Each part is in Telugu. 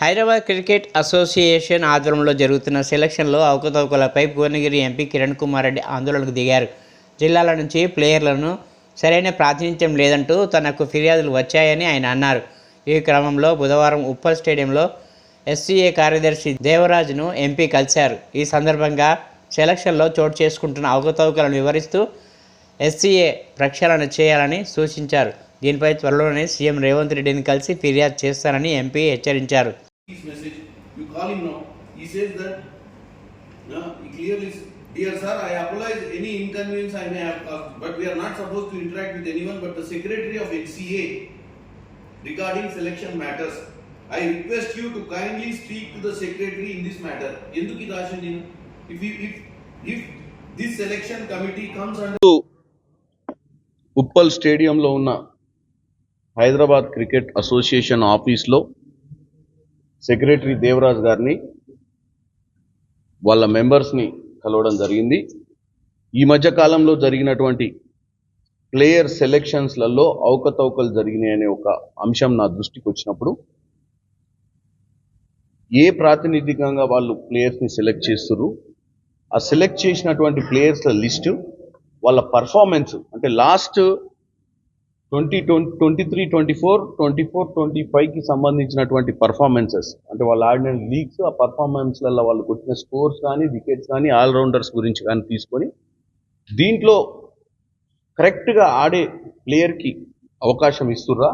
హైదరాబాద్ క్రికెట్ అసోసియేషన్ ఆధ్వర్యంలో జరుగుతున్న సెలక్షన్లో అవకతవకలపై భువనగిరి ఎంపీ కిరణ్ కుమార్ రెడ్డి ఆందోళనకు దిగారు. జిల్లాల నుంచి ప్లేయర్లను సరైన ప్రాతినిధ్యం లేదంటూ తనకు ఫిర్యాదులు వచ్చాయని ఆయన అన్నారు. ఈ క్రమంలో బుధవారం ఉప్పల్ స్టేడియంలో ఎస్సీఏ కార్యదర్శి దేవరాజ్ను ఎంపీ కలిశారు. ఈ సందర్భంగా సెలక్షన్లో చోటు చేసుకుంటున్న అవకతవకలను వివరిస్తూ ఎస్సీఏ ప్రక్షాళన చేయాలని సూచించారు. దీనిపై త్వరలోనే సీఎం రేవంత్ రెడ్డిని కలిసి ఫిర్యాదు చేస్తారని ఎంపీ హెచ్చరించారు. Dear sir, I apologize any inconvenience I may have caused, but we are not supposed to interact with anyone but the secretary of HCA regarding selection matters. I request you to kindly speak to the secretary in this matter. Enduki Rashani, if this selection committee comes under Uppal స్టేడియంలో ఉన్న హైదరాబాద్ క్రికెట్ అసోసియేషన్ ఆఫీస్లో సెక్రటరీ దేవరాజ్ గారిని వాళ్ళ మెంబర్స్ని కలవడం జరిగింది. ఈ మధ్య కాలంలో జరిగినటువంటి ప్లేయర్ సెలెక్షన్స్లలో అవకతవకలు జరిగినాయనే ఒక అంశం నా దృష్టికి వచ్చినప్పుడు ఏ ప్రాతినిధికంగా వాళ్ళు ప్లేయర్స్ని సెలెక్ట్ చేస్తున్నారు, ఆ సెలెక్ట్ చేసినటువంటి ప్లేయర్స్ల లిస్టు, వాళ్ళ పర్ఫార్మెన్స్ అంటే లాస్ట్ 2023-24, 24-25కి సంబంధించినటువంటి పర్ఫార్మెన్సెస్ అంటే వాళ్ళు ఆడిన లీగ్స్, ఆ పర్ఫార్మెన్స్లలో వాళ్ళు కొట్టిన స్కోర్స్ కానీ, వికెట్స్ కానీ, ఆల్రౌండర్స్ గురించి కానీ తీసుకొని దీంట్లో కరెక్ట్గా ఆడే ప్లేయర్కి అవకాశం ఇస్తుర్రా,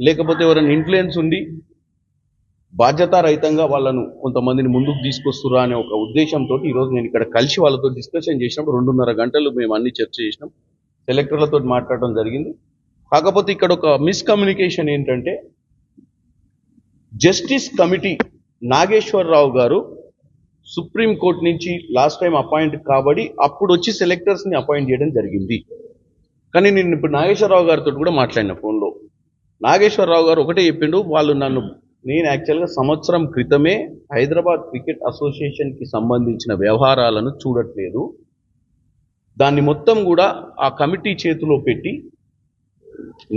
లేకపోతే ఎవరైనా ఇన్ఫ్లుయెన్స్ ఉండి బాధ్యతారహితంగా వాళ్ళను కొంతమందిని ముందుకు తీసుకొస్తుర్రా అనే ఒక ఉద్దేశంతో ఈరోజు నేను ఇక్కడ కలిసి వాళ్ళతో డిస్కషన్ చేసినప్పుడు 2.5 గంటలు మేము అన్ని చర్చ చేసినాం, సెలెక్టర్లతో మాట్లాడడం జరిగింది. కాకపోతే ఇక్కడ ఒక మిస్కమ్యూనికేషన్ ఏంటంటే, జస్టిస్ కమిటీ నాగేశ్వరరావు గారు సుప్రీంకోర్టు నుంచి లాస్ట్ టైం అపాయింట్ కాబడి అప్పుడు వచ్చి సెలెక్టర్స్ని అపాయింట్ చేయడం జరిగింది. కానీ నేను ఇప్పుడు నాగేశ్వరరావు గారితో కూడా మాట్లాడిన ఫోన్లో. నాగేశ్వరరావు గారు ఒకటే చెప్పిండు, నేను యాక్చువల్గా సంవత్సరం క్రితమే హైదరాబాద్ క్రికెట్ అసోసియేషన్కి సంబంధించిన వ్యవహారాలను చూడట్లేదు, దాన్ని మొత్తం కూడా ఆ కమిటీ చేతిలో పెట్టి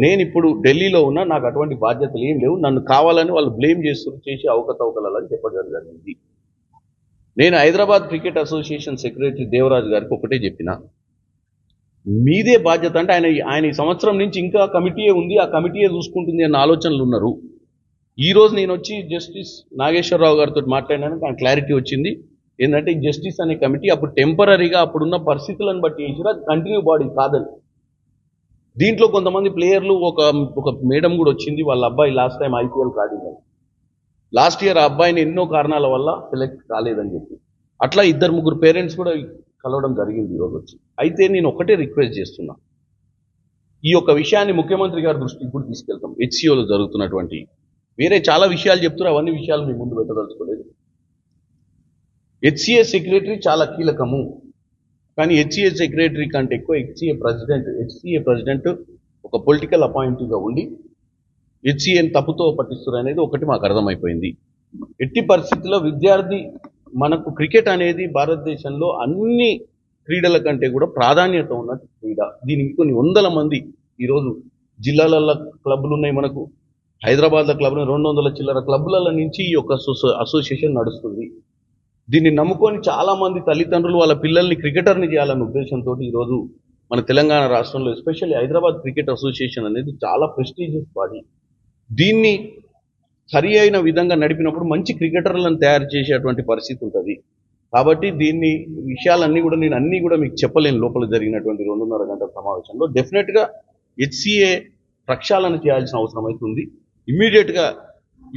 నేను ఇప్పుడు ఢిల్లీలో ఉన్నా, నాకు అటువంటి బాధ్యతలు ఏం లేవు, నన్ను కావాలని వాళ్ళు బ్లేమ్ చేసి అవకతవకలని చెప్పడం జరిగింది. నేను Hyderabad cricket association secretary Devaraj గారికి ఒకటే చెప్పిన, మీదే బాధ్యత అంటే ఆయన ఈ సంవత్సరం నుంచి ఇంకా కమిటీయే ఉంది, ఆ కమిటీయే చూసుకుంటుంది అన్న ఆలోచనలు ఉన్నారు. ఈరోజు నేను వచ్చి జస్టిస్ నాగేశ్వరరావు గారితో మాట్లాడినాను, ఆయన క్లారిటీ వచ్చింది ఏంటంటే జస్టిస్ అనే కమిటీ అప్పుడు టెంపరీగా అప్పుడున్న పరిస్థితులను బట్టి వేసినా కంటిన్యూ బాడీ కాదని. దీంట్లో కొంతమంది ప్లేయర్లు ఒక మేడం కూడా వచ్చింది, వాళ్ళ అబ్బాయి లాస్ట్ టైం IPL ఆడిందని, లాస్ట్ ఇయర్ ఆ అబ్బాయిని ఎన్నో కారణాల వల్ల సెలెక్ట్ కాలేదని చెప్పి అట్లా 2-3 పేరెంట్స్ కూడా కలవడం జరిగింది ఈరోజు వచ్చి. అయితే నేను ఒకటే రిక్వెస్ట్ చేస్తున్నా, ఈ యొక్క విషయాన్ని ముఖ్యమంత్రి గారి దృష్టికి కూడా తీసుకెళ్తాం. HCOలో జరుగుతున్నటువంటి వేరే చాలా విషయాలు చెప్తున్నారు, అవన్నీ విషయాలు మీ ముందు పెట్టదలుచుకోలేదు. HCA సెక్రటరీ చాలా కీలకము, కానీ HCA సెక్రటరీ కంటే ఎక్కువ HCA ప్రెసిడెంట్ ఒక పొలిటికల్ అపాయింటీగా ఉండి HCAని తప్పుతో పట్టిస్తారు అనేది ఒకటి మాకు అర్థమైపోయింది. ఎట్టి పరిస్థితుల్లో విద్యార్థి, మనకు క్రికెట్ అనేది భారతదేశంలో అన్ని క్రీడల కంటే కూడా ప్రాధాన్యత ఉన్న క్రీడ. దీనికి కొన్ని 100 మంది ఈరోజు జిల్లాలలో క్లబ్లు ఉన్నాయి, మనకు హైదరాబాద్లో క్లబ్లు 200 చిల్లర క్లబ్ల నుంచి ఈ యొక్క అసోసియేషన్ నడుస్తుంది. దీన్ని నమ్ముకొని చాలామంది తల్లిదండ్రులు వాళ్ళ పిల్లల్ని క్రికెటర్ని చేయాలన్న ఉద్దేశంతో ఈరోజు మన తెలంగాణ రాష్ట్రంలో ఎస్పెషల్లీ హైదరాబాద్ క్రికెట్ అసోసియేషన్ అనేది చాలా ప్రెస్టీజియస్ బాడీ. దీన్ని సరి అయిన విధంగా నడిపినప్పుడు మంచి క్రికెటర్లను తయారు చేసేటువంటి పరిస్థితి ఉంటుంది. కాబట్టి విషయాలన్నీ కూడా నేను అన్నీ కూడా మీకు చెప్పలేను. లోపల జరిగినటువంటి 2.5 గంటల సమావేశంలో డెఫినెట్గా HCA ప్రక్షాళన చేయాల్సిన అవసరం అవుతుంది. ఇమ్మీడియట్గా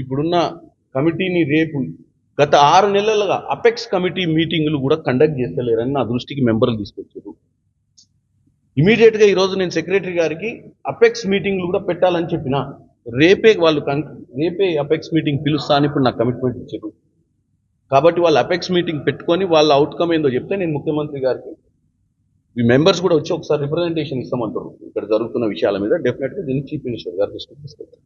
ఇప్పుడున్న కమిటీని రేపు గత 6 నెలలుగా అపెక్స్ కమిటీ మీటింగులు కూడా కండక్ట్ చేస్తలేరని నా దృష్టికి మెంబర్లు తీసుకొచ్చారు. ఇమీడియట్గా ఈరోజు నేను సెక్రటరీ గారికి అపెక్స్ మీటింగ్లు కూడా పెట్టాలని చెప్పిన, రేపే అపెక్స్ మీటింగ్ పిలుస్తా అని ఇప్పుడు నాకు కమిట్మెంట్ ఇచ్చారు. కాబట్టి వాళ్ళు అపెక్స్ మీటింగ్ పెట్టుకొని వాళ్ళ అవుట్కమ్ ఏందో చెప్తే నేను ముఖ్యమంత్రి గారికి, ఈ మెంబర్స్ కూడా వచ్చి ఒకసారి రిప్రజెంటేషన్ ఇస్తామంటారు ఇక్కడ జరుగుతున్న విషయాల మీద. డెఫినెట్గా దీన్ని చీఫ్ మినిస్టర్ గారు తీసుకెళ్తారు.